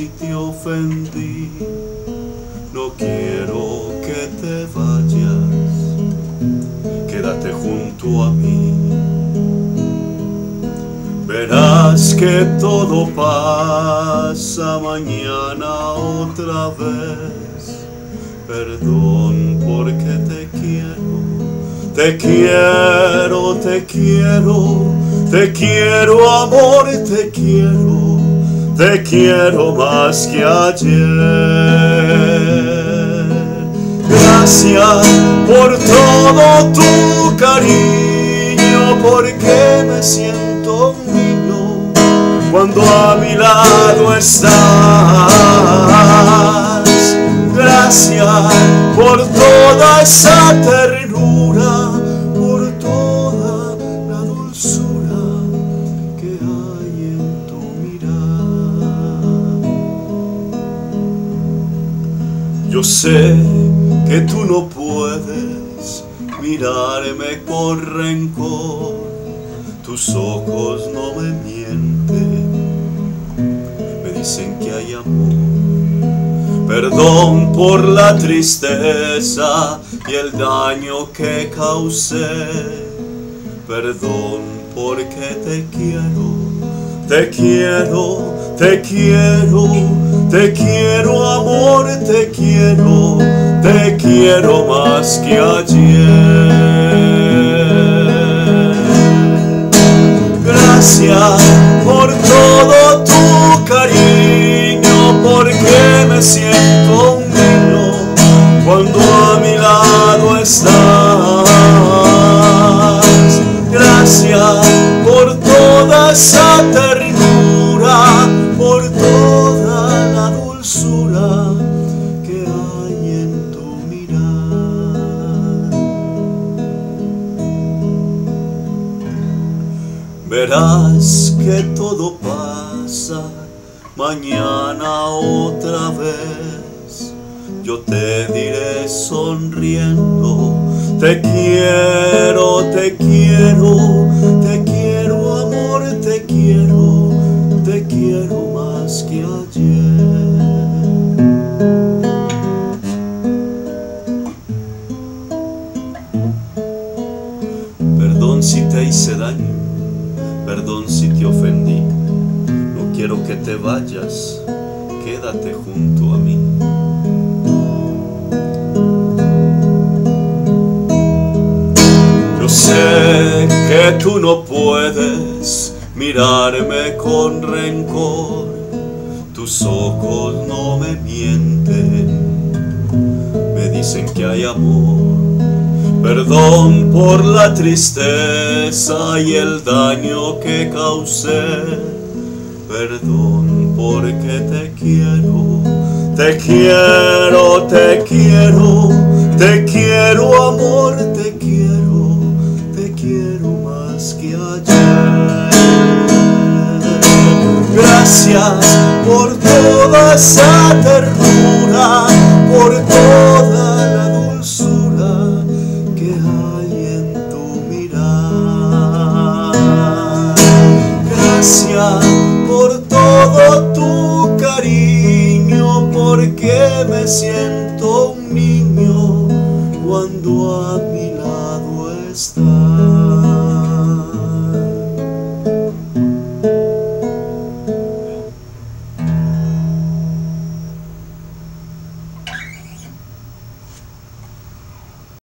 si te ofendí, no quiero que te vayas, quédate junto a mí. Verás que todo pasa mañana otra vez. Perdón porque te quiero, te quiero, te quiero, te quiero amor, te quiero más que ayer. Gracias por todo tu cariño, porque me siento un niño cuando a mi lado estás. Gracias por toda esa ternura, por toda la dulzura que hay en tu mirar. Yo sé que tú no puedes mirarme con rencor, tus ojos no me mienten, me dicen que hay amor. Perdón por la tristeza y el daño que causé. Perdón porque te quiero, te quiero, te quiero, te quiero amor, te quiero más que ayer. Gracias por todo tu cariño, porque me siento un niño cuando a mi lado estás. Gracias por toda esa ternura, por toda la dulzura que hay en tu mirar. Verás que todo pasa mañana otra vez. Yo te diré sonriendo, te quiero, te quiero, te quiero amor, te quiero más que ayer. Perdón si te hice daño, perdón si te ofendí, no quiero que te vayas, quédate junto a mí. Yo sé que tú no puedes mirarme con rencor, tus ojos no me mienten, me dicen que hay amor. Perdón por la tristeza y el daño que causé. Perdón porque te quiero, te quiero, te quiero, te quiero amor, te quiero más que ayer. Gracias por toda esa ternura, por toda la dulzura que hay en tu mirar. Gracias por todo tu cariño, porque me siento